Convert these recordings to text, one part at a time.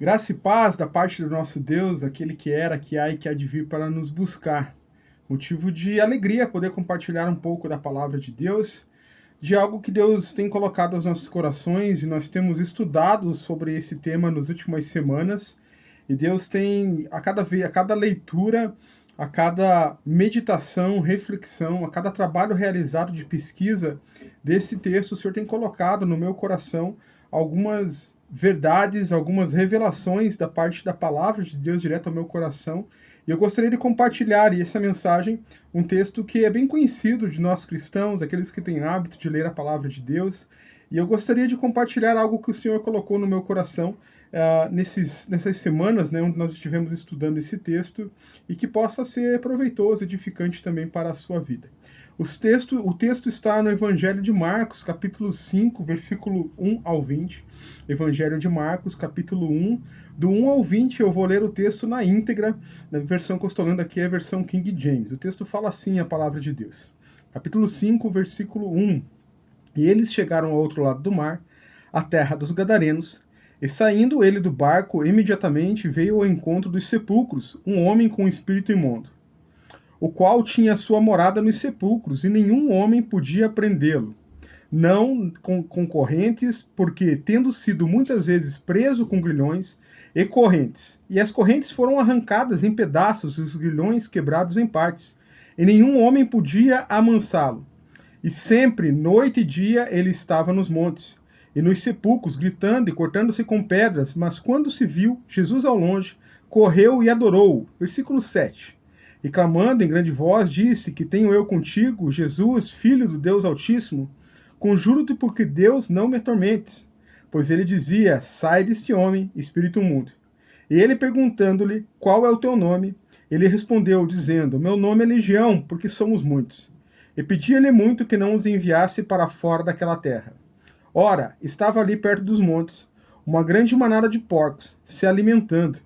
Graça e paz da parte do nosso Deus, aquele que era, que há e que há de vir para nos buscar. Motivo de alegria poder compartilhar um pouco da palavra de Deus, de algo que Deus tem colocado aos nossos corações, e nós temos estudado sobre esse tema nas últimas semanas. E Deus tem, a cada vez, a cada leitura, a cada meditação, reflexão, a cada trabalho realizado de pesquisa desse texto, o Senhor tem colocado no meu coração algumas verdades, algumas revelações da parte da palavra de Deus direto ao meu coração. E eu gostaria de compartilhar essa mensagem, um texto que é bem conhecido de nós cristãos, aqueles que têm hábito de ler a palavra de Deus. E eu gostaria de compartilhar algo que o Senhor colocou no meu coração nessas semanas, né, onde nós estivemos estudando esse texto, e que possa ser proveitoso, edificante também para a sua vida. O texto está no Evangelho de Marcos, capítulo 5, versículo 1 ao 20. Evangelho de Marcos, capítulo 1, do 1 ao 20, eu vou ler o texto na íntegra. Na versão que eu estou lendo aqui é a versão King James. O texto fala assim, a palavra de Deus. Capítulo 5, versículo 1. E eles chegaram ao outro lado do mar, a terra dos Gadarenos, e saindo ele do barco, imediatamente veio ao encontro dos sepulcros um homem com um espírito imundo, o qual tinha sua morada nos sepulcros, e nenhum homem podia prendê-lo, não com correntes, porque, tendo sido muitas vezes preso com grilhões e correntes, e as correntes foram arrancadas em pedaços e os grilhões quebrados em partes, e nenhum homem podia amansá-lo. E sempre, noite e dia, ele estava nos montes e nos sepulcros, gritando e cortando-se com pedras, mas quando se viu Jesus ao longe, correu e adorou-o. Versículo 7. E clamando em grande voz, disse: Que tenho eu contigo, Jesus, Filho do Deus Altíssimo? Conjuro-te porque Deus não me atormentes. Pois ele dizia: Sai deste homem, espírito imundo. E ele perguntando-lhe: Qual é o teu nome? Ele respondeu, dizendo: Meu nome é Legião, porque somos muitos. E pedia-lhe muito que não os enviasse para fora daquela terra. Ora, estava ali perto dos montes uma grande manada de porcos, se alimentando.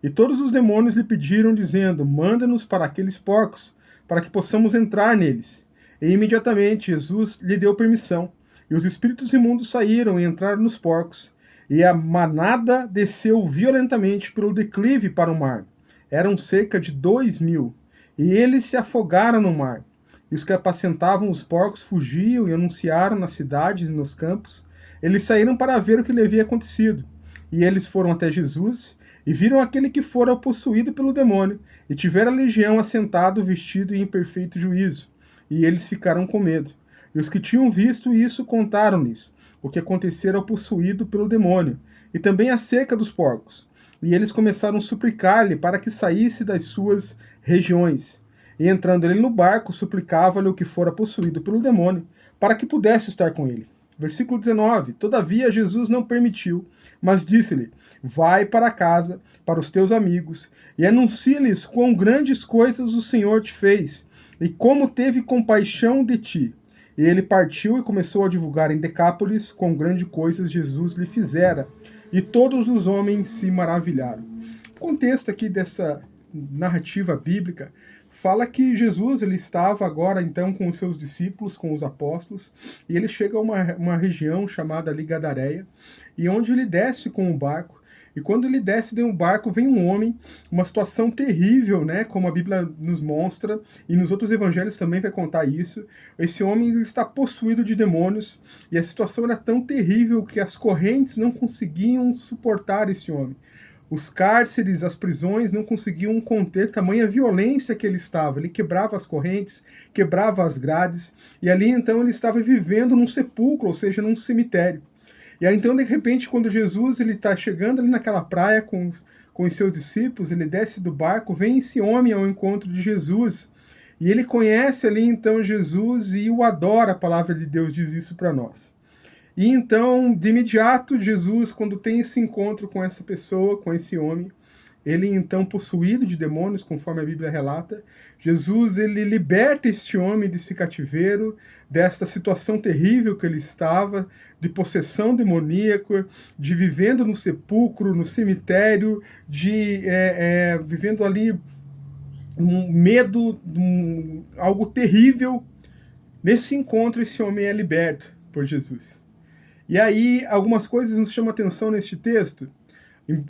E todos os demônios lhe pediram, dizendo: Manda-nos para aqueles porcos, para que possamos entrar neles. E imediatamente Jesus lhe deu permissão. E os espíritos imundos saíram e entraram nos porcos. E a manada desceu violentamente pelo declive para o mar. Eram cerca de 2.000. E eles se afogaram no mar. E os que apacentavam os porcos fugiam e anunciaram nas cidades e nos campos. Eles saíram para ver o que lhe havia acontecido. E eles foram até Jesus e viram aquele que fora possuído pelo demônio, e tivera a legião assentado, vestido e em perfeito juízo. E eles ficaram com medo. E os que tinham visto isso contaram-lhes o que acontecera ao possuído pelo demônio, e também acerca dos porcos. E eles começaram a suplicar-lhe para que saísse das suas regiões. E entrando ele no barco, suplicava-lhe o que fora possuído pelo demônio, para que pudesse estar com ele. Versículo 19. Todavia Jesus não permitiu, mas disse-lhe: Vai para casa, para os teus amigos, e anuncia-lhes quão grandes coisas o Senhor te fez, e como teve compaixão de ti. E ele partiu e começou a divulgar em Decápolis quão grandes coisas Jesus lhe fizera, e todos os homens se maravilharam. O contexto aqui dessa narrativa bíblica fala que Jesus ele estava agora então com os seus discípulos, com os apóstolos, e ele chega a uma região chamada ali Gadareia, e onde ele desce com o barco. E quando ele desce de um barco, vem um homem, uma situação terrível, né? Como a Bíblia nos mostra, e nos outros evangelhos também vai contar isso. Esse homem ele está possuído de demônios, e a situação era tão terrível que as correntes não conseguiam suportar esse homem. Os cárceres, as prisões não conseguiam conter tamanha violência que ele estava. Ele quebrava as correntes, quebrava as grades, e ali então ele estava vivendo num sepulcro, ou seja, num cemitério. E aí então, de repente, quando Jesus ele está chegando ali naquela praia com os seus discípulos, ele desce do barco, vem esse homem ao encontro de Jesus, e ele conhece ali então Jesus e o adora, a palavra de Deus diz isso para nós. E então, de imediato, Jesus, quando tem esse encontro com essa pessoa, com esse homem, ele então possuído de demônios, conforme a Bíblia relata, Jesus ele liberta este homem desse cativeiro, desta situação terrível que ele estava, de possessão demoníaca, de vivendo no sepulcro, no cemitério, de vivendo ali um medo, algo terrível. Nesse encontro, esse homem é liberto por Jesus. E aí, algumas coisas nos chamam a atenção neste texto.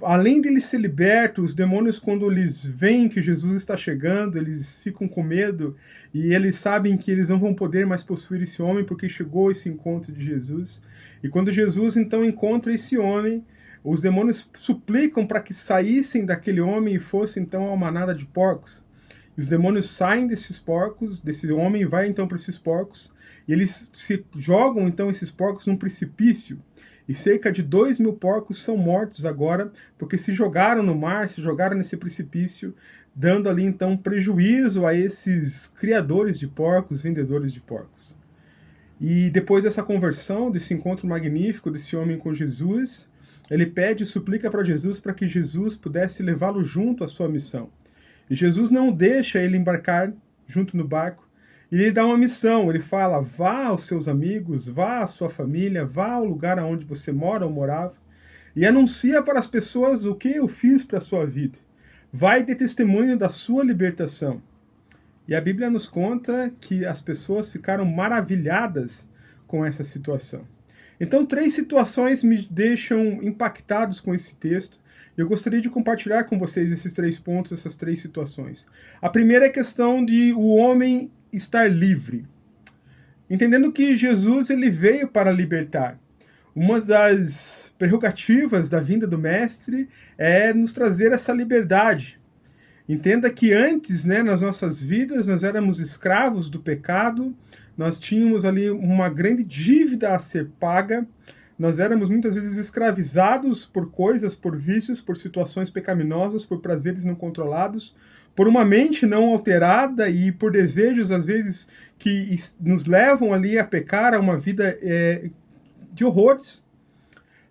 Além deles ser libertos, os demônios, quando eles veem que Jesus está chegando, eles ficam com medo e eles sabem que eles não vão poder mais possuir esse homem porque chegou esse encontro de Jesus. E quando Jesus então encontra esse homem, os demônios suplicam para que saíssem daquele homem e fossem então a uma manada de porcos. E os demônios saem desses porcos, desse homem, e vai então para esses porcos, e eles se jogam então esses porcos num precipício. E cerca de 2.000 porcos são mortos agora, porque se jogaram no mar, se jogaram nesse precipício, dando ali então prejuízo a esses criadores de porcos, vendedores de porcos. E depois dessa conversão, desse encontro magnífico desse homem com Jesus, ele pede e suplica para Jesus para que Jesus pudesse levá-lo junto à sua missão. E Jesus não deixa ele embarcar junto no barco, e ele dá uma missão, ele fala, vá aos seus amigos, vá à sua família, vá ao lugar onde você mora ou morava, e anuncia para as pessoas o que eu fiz para a sua vida. Vai de testemunho da sua libertação. E a Bíblia nos conta que as pessoas ficaram maravilhadas com essa situação. Então, 3 situações me deixam impactados com esse texto. Eu gostaria de compartilhar com vocês esses 3 pontos, essas 3 situações. A primeira é a questão de o homem estar livre. Entendendo que Jesus ele veio para libertar. Uma das prerrogativas da vinda do Mestre é nos trazer essa liberdade. Entenda que antes, nas nossas vidas, nós éramos escravos do pecado, nós tínhamos ali uma grande dívida a ser paga, nós éramos muitas vezes escravizados por coisas, por vícios, por situações pecaminosas, por prazeres não controlados, por uma mente não alterada e por desejos, às vezes, que nos levam ali a pecar, a uma vida de horrores.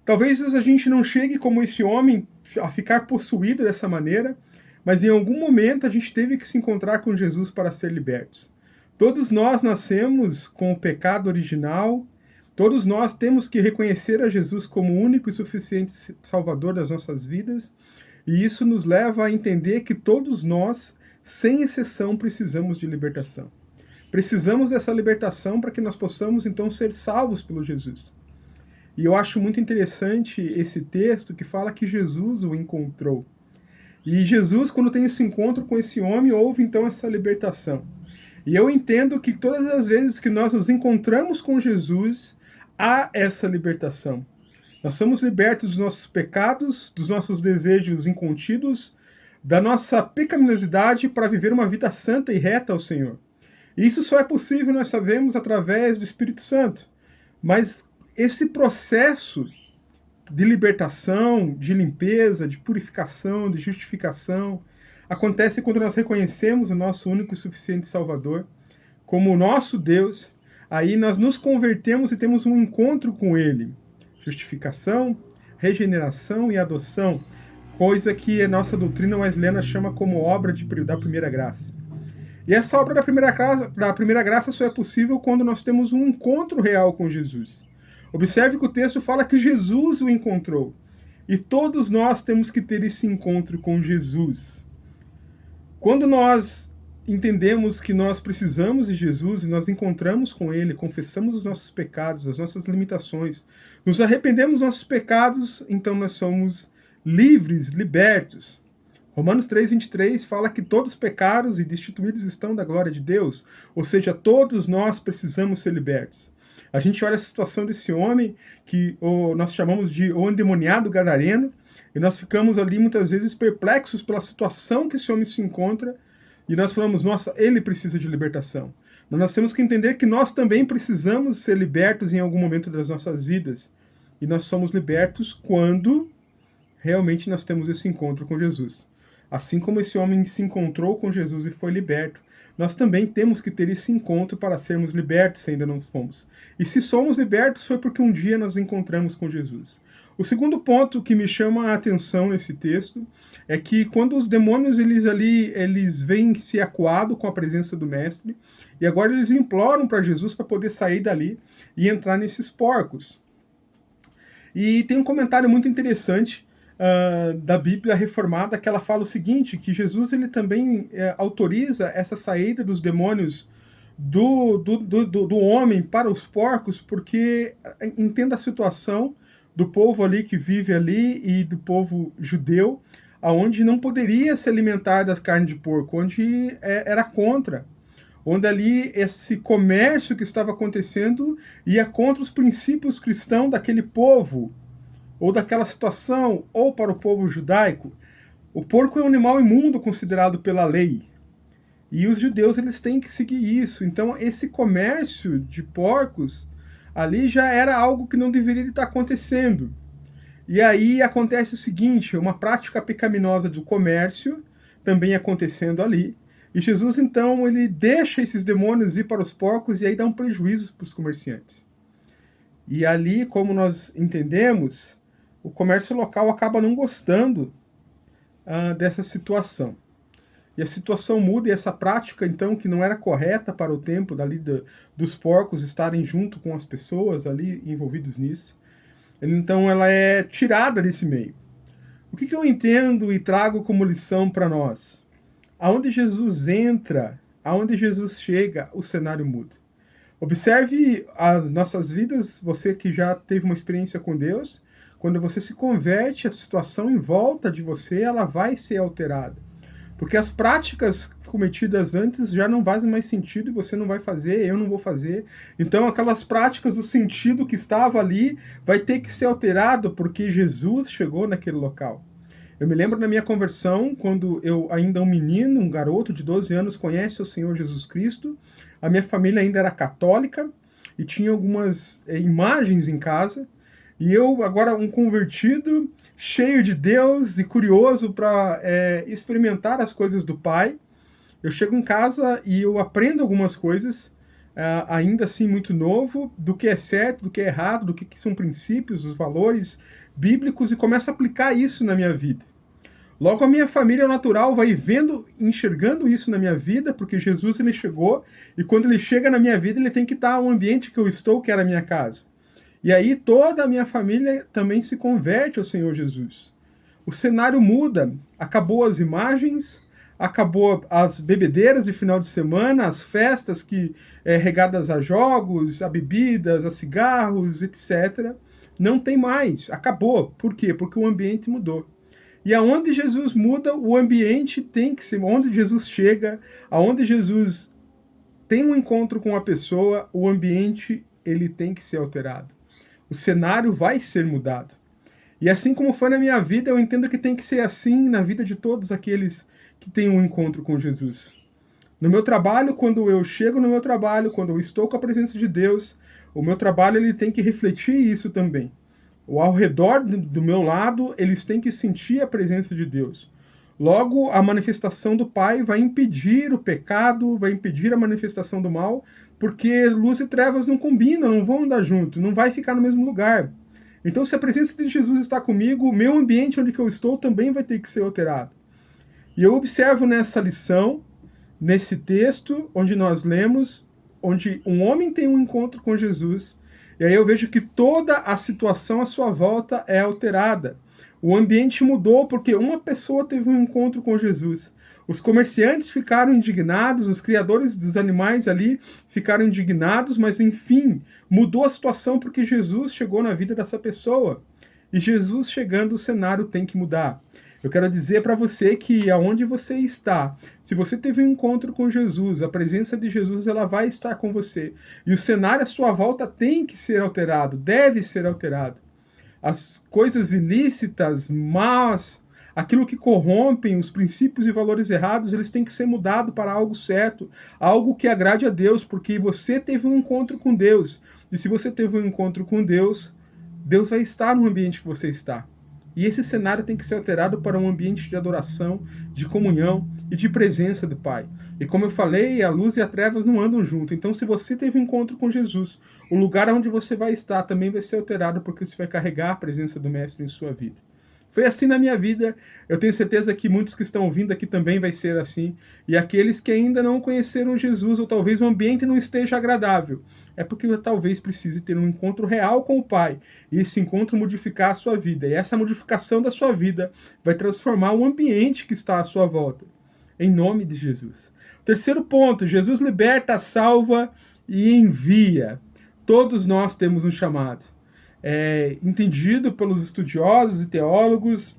Talvez a gente não chegue como esse homem a ficar possuído dessa maneira, mas em algum momento a gente teve que se encontrar com Jesus para ser libertos. Todos nós nascemos com o pecado original, todos nós temos que reconhecer a Jesus como o único e suficiente Salvador das nossas vidas, e isso nos leva a entender que todos nós, sem exceção, precisamos de libertação. Precisamos dessa libertação para que nós possamos então ser salvos pelo Jesus. E eu acho muito interessante esse texto que fala que Jesus o encontrou. E Jesus, quando tem esse encontro com esse homem, houve então essa libertação. E eu entendo que todas as vezes que nós nos encontramos com Jesus, há essa libertação. Nós somos libertos dos nossos pecados, dos nossos desejos incontidos, da nossa pecaminosidade para viver uma vida santa e reta ao Senhor. E isso só é possível, nós sabemos, através do Espírito Santo. Mas esse processo de libertação, de limpeza, de purificação, de justificação, acontece quando nós reconhecemos o nosso único e suficiente Salvador como o nosso Deus. Aí nós nos convertemos e temos um encontro com Ele. Justificação, regeneração e adoção, coisa que a nossa doutrina wesleyana chama como obra da primeira graça. E essa obra da primeira graça só é possível quando nós temos um encontro real com Jesus. Observe que o texto fala que Jesus o encontrou. E todos nós temos que ter esse encontro com Jesus. Quando nós entendemos que nós precisamos de Jesus e nós encontramos com Ele, confessamos os nossos pecados, as nossas limitações, nos arrependemos dos nossos pecados, então nós somos livres, libertos. Romanos 3,23 fala que todos pecados e destituídos estão da glória de Deus, ou seja, todos nós precisamos ser libertos. A gente olha a situação desse homem, que nós chamamos de o endemoniado gadareno, e nós ficamos ali muitas vezes perplexos pela situação que esse homem se encontra, e nós falamos, nossa, ele precisa de libertação. Mas nós temos que entender que nós também precisamos ser libertos em algum momento das nossas vidas. E nós somos libertos quando realmente nós temos esse encontro com Jesus. Assim como esse homem se encontrou com Jesus e foi liberto, nós também temos que ter esse encontro para sermos libertos, se ainda não fomos. E se somos libertos, foi porque um dia nós encontramos com Jesus. O segundo ponto que me chama a atenção nesse texto é que quando os demônios eles vêm se acuado com a presença do Mestre, e agora eles imploram para Jesus para poder sair dali e entrar nesses porcos. E tem um comentário muito interessante da Bíblia Reformada, que ela fala o seguinte, que Jesus ele também autoriza essa saída dos demônios do homem para os porcos, porque entenda a situação, do povo ali que vive ali e do povo judeu, aonde não poderia se alimentar das carnes de porco, onde era contra, onde ali esse comércio que estava acontecendo ia contra os princípios cristãos daquele povo, ou daquela situação, ou para o povo judaico. O porco é um animal imundo considerado pela lei. E os judeus eles têm que seguir isso. Então esse comércio de porcos ali já era algo que não deveria estar acontecendo. E aí acontece o seguinte, uma prática pecaminosa do comércio também acontecendo ali. E Jesus então ele deixa esses demônios ir para os porcos e aí dá um prejuízo para os comerciantes. E ali, como nós entendemos, o comércio local acaba não gostando dessa situação. E a situação muda, e essa prática, então, que não era correta para o tempo dali dos porcos estarem junto com as pessoas ali envolvidos nisso, então ela é tirada desse meio. O que eu entendo e trago como lição para nós? Aonde Jesus entra, aonde Jesus chega, o cenário muda. Observe as nossas vidas, você que já teve uma experiência com Deus, quando você se converte, a situação em volta de você, ela vai ser alterada. Porque as práticas cometidas antes já não fazem mais sentido e você não vai fazer, eu não vou fazer. Então aquelas práticas, o sentido que estava ali vai ter que ser alterado porque Jesus chegou naquele local. Eu me lembro da minha conversão, quando eu ainda um menino, um garoto de 12 anos, conhece o Senhor Jesus Cristo. A minha família ainda era católica e tinha algumas imagens em casa. E eu, agora um convertido, cheio de Deus e curioso para experimentar as coisas do Pai, eu chego em casa e eu aprendo algumas coisas, ainda assim muito novo, do que é certo, do que é errado, do que são princípios, os valores bíblicos, e começo a aplicar isso na minha vida. Logo a minha família natural vai vendo, enxergando isso na minha vida, porque Jesus ele chegou, e quando ele chega na minha vida, ele tem que estar no ambiente que eu estou, que era a minha casa. E aí toda a minha família também se converte ao Senhor Jesus. O cenário muda, acabou as imagens, acabou as bebedeiras de final de semana, as festas que regadas a jogos, a bebidas, a cigarros, etc. Não tem mais, acabou. Por quê? Porque o ambiente mudou. E aonde Jesus muda, o ambiente tem que ser, onde Jesus chega, aonde Jesus tem um encontro com a pessoa, o ambiente ele tem que ser alterado. O cenário vai ser mudado. E assim como foi na minha vida, eu entendo que tem que ser assim na vida de todos aqueles que têm um encontro com Jesus. No meu trabalho, quando eu chego no meu trabalho, quando eu estou com a presença de Deus, o meu trabalho ele tem que refletir isso também. Ou ao redor do meu lado, eles têm que sentir a presença de Deus. Logo, a manifestação do Pai vai impedir o pecado, vai impedir a manifestação do mal, porque luz e trevas não combinam, não vão andar junto, não vai ficar no mesmo lugar. Então, se a presença de Jesus está comigo, o meu ambiente onde eu estou também vai ter que ser alterado. E eu observo nessa lição, nesse texto onde nós lemos, onde um homem tem um encontro com Jesus, e aí eu vejo que toda a situação à sua volta é alterada. O ambiente mudou porque uma pessoa teve um encontro com Jesus. Os comerciantes ficaram indignados, os criadores dos animais ali ficaram indignados, mas enfim, mudou a situação porque Jesus chegou na vida dessa pessoa. E Jesus chegando, o cenário tem que mudar. Eu quero dizer para você que aonde você está, se você teve um encontro com Jesus, a presença de Jesus ela vai estar com você. E o cenário à sua volta tem que ser alterado, deve ser alterado. As coisas ilícitas, más, aquilo que corrompem os princípios e valores errados, eles têm que ser mudados para algo certo, algo que agrade a Deus, porque você teve um encontro com Deus. E se você teve um encontro com Deus, Deus vai estar no ambiente que você está. E esse cenário tem que ser alterado para um ambiente de adoração, de comunhão e de presença do Pai. E como eu falei, a luz e as trevas não andam junto. Então, se você teve um encontro com Jesus, o lugar onde você vai estar também vai ser alterado, porque você vai carregar a presença do Mestre em sua vida. Foi assim na minha vida, eu tenho certeza que muitos que estão ouvindo aqui também vai ser assim. E aqueles que ainda não conheceram Jesus, ou talvez o ambiente não esteja agradável, é porque talvez precise ter um encontro real com o Pai, e esse encontro modificar a sua vida. E essa modificação da sua vida vai transformar o ambiente que está à sua volta. Em nome de Jesus. Terceiro ponto, Jesus liberta, salva e envia. Todos nós temos um chamado. entendido pelos estudiosos e teólogos,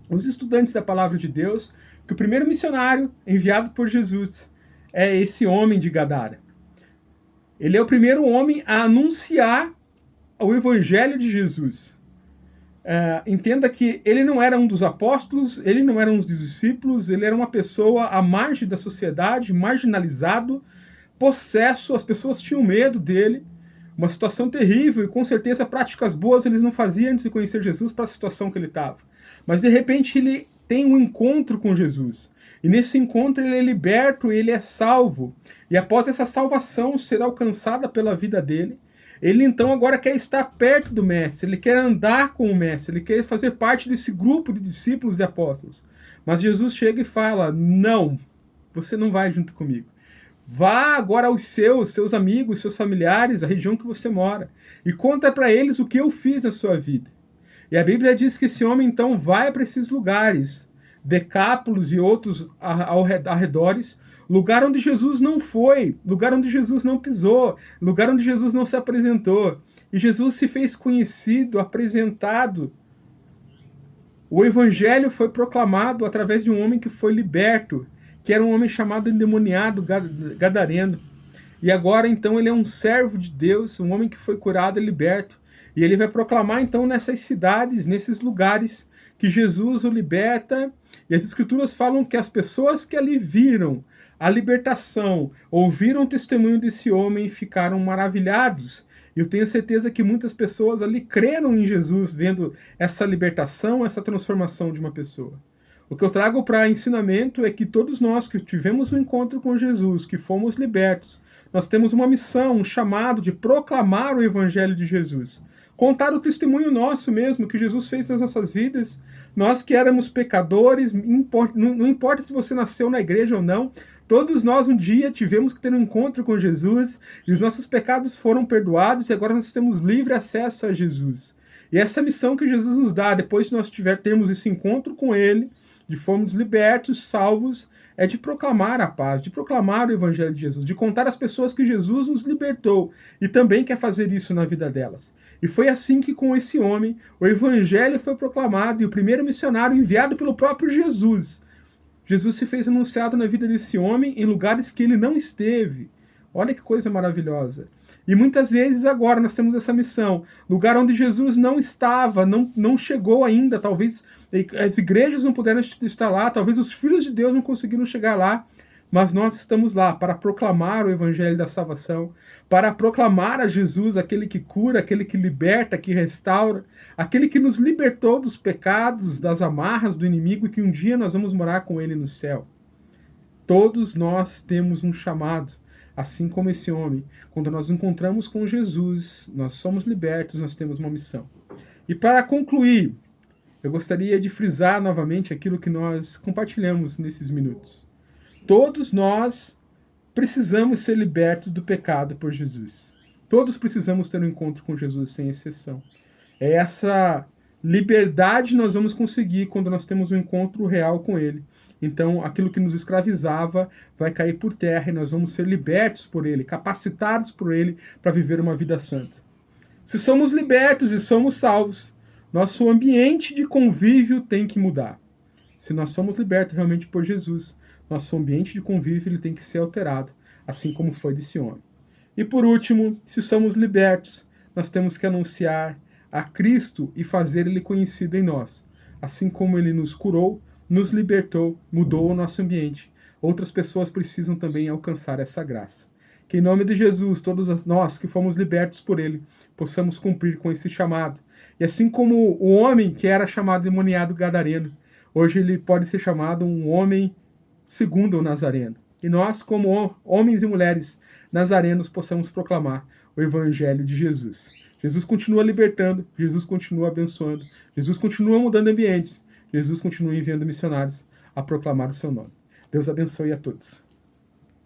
os estudantes da palavra de Deus, que o primeiro missionário enviado por Jesus é esse homem de Gadara. Ele é o primeiro homem a anunciar o evangelho de Jesus. Entenda que ele não era um dos apóstolos, ele não era um dos discípulos, ele era uma pessoa à margem da sociedade, marginalizado, possesso, as pessoas tinham medo dele, uma situação terrível, e com certeza práticas boas eles não faziam antes de conhecer Jesus para a situação que ele estava. Mas de repente ele tem um encontro com Jesus, e nesse encontro ele é liberto, ele é salvo, e após essa salvação ser alcançada pela vida dele, ele então agora quer estar perto do mestre, ele quer andar com o mestre, ele quer fazer parte desse grupo de discípulos e apóstolos. Mas Jesus chega e fala: não, você não vai junto comigo. Vá agora aos seus amigos, seus familiares, a região que você mora, e conta para eles o que eu fiz na sua vida. E a Bíblia diz que esse homem então vai para esses lugares, Decápolis e outros arredores, lugar onde Jesus não foi, lugar onde Jesus não pisou, lugar onde Jesus não se apresentou. E Jesus se fez conhecido, apresentado. O evangelho foi proclamado através de um homem que foi liberto, que era um homem chamado endemoniado gadareno. E agora então ele é um servo de Deus, um homem que foi curado e liberto. E ele vai proclamar então nessas cidades, nesses lugares, que Jesus o liberta. E as escrituras falam que as pessoas que ali viram a libertação, ouviram o testemunho desse homem e ficaram maravilhados. E eu tenho certeza que muitas pessoas ali creram em Jesus, vendo essa libertação, essa transformação de uma pessoa. O que eu trago para ensinamento é que todos nós que tivemos um encontro com Jesus, que fomos libertos, nós temos uma missão, um chamado de proclamar o evangelho de Jesus. Contar o testemunho nosso mesmo, que Jesus fez nas nossas vidas. Nós que éramos pecadores, não importa se você nasceu na igreja ou não, todos nós um dia tivemos que ter um encontro com Jesus, e os nossos pecados foram perdoados, e agora nós temos livre acesso a Jesus. E essa missão que Jesus nos dá, depois de nós termos esse encontro com Ele, de fomos libertos, salvos, é de proclamar a paz, de proclamar o evangelho de Jesus, de contar às pessoas que Jesus nos libertou e também quer fazer isso na vida delas. E foi assim que com esse homem o evangelho foi proclamado, e o primeiro missionário enviado pelo próprio Jesus. Jesus se fez anunciado na vida desse homem em lugares que ele não esteve. Olha que coisa maravilhosa. E muitas vezes agora nós temos essa missão, lugar onde Jesus não estava, não chegou ainda, talvez as igrejas não puderam estar lá, talvez os filhos de Deus não conseguiram chegar lá, mas nós estamos lá para proclamar o evangelho da salvação, para proclamar a Jesus, aquele que cura, aquele que liberta, que restaura, aquele que nos libertou dos pecados, das amarras do inimigo, e que um dia nós vamos morar com ele no céu. Todos nós temos um chamado, assim como esse homem. Quando nós encontramos com Jesus, nós somos libertos, nós temos uma missão. E para concluir, eu gostaria de frisar novamente aquilo que nós compartilhamos nesses minutos. Todos nós precisamos ser libertos do pecado por Jesus. Todos precisamos ter um encontro com Jesus, sem exceção. Essa liberdade nós vamos conseguir quando nós temos um encontro real com Ele. Então, aquilo que nos escravizava vai cair por terra e nós vamos ser libertos por Ele, capacitados por Ele para viver uma vida santa. Se somos libertos e somos salvos, nosso ambiente de convívio tem que mudar. Se nós somos libertos realmente por Jesus, nosso ambiente de convívio ele tem que ser alterado, assim como foi desse homem. E por último, se somos libertos, nós temos que anunciar a Cristo e fazer Ele conhecido em nós. Assim como Ele nos curou, nos libertou, mudou o nosso ambiente. Outras pessoas precisam também alcançar essa graça. Que em nome de Jesus, todos nós que fomos libertos por Ele, possamos cumprir com esse chamado. E assim como o homem que era chamado demoniado gadareno, hoje ele pode ser chamado um homem segundo o Nazareno. E nós, como homens e mulheres nazarenos, possamos proclamar o evangelho de Jesus. Jesus continua libertando, Jesus continua abençoando, Jesus continua mudando ambientes, Jesus continua enviando missionários a proclamar o seu nome. Deus abençoe a todos.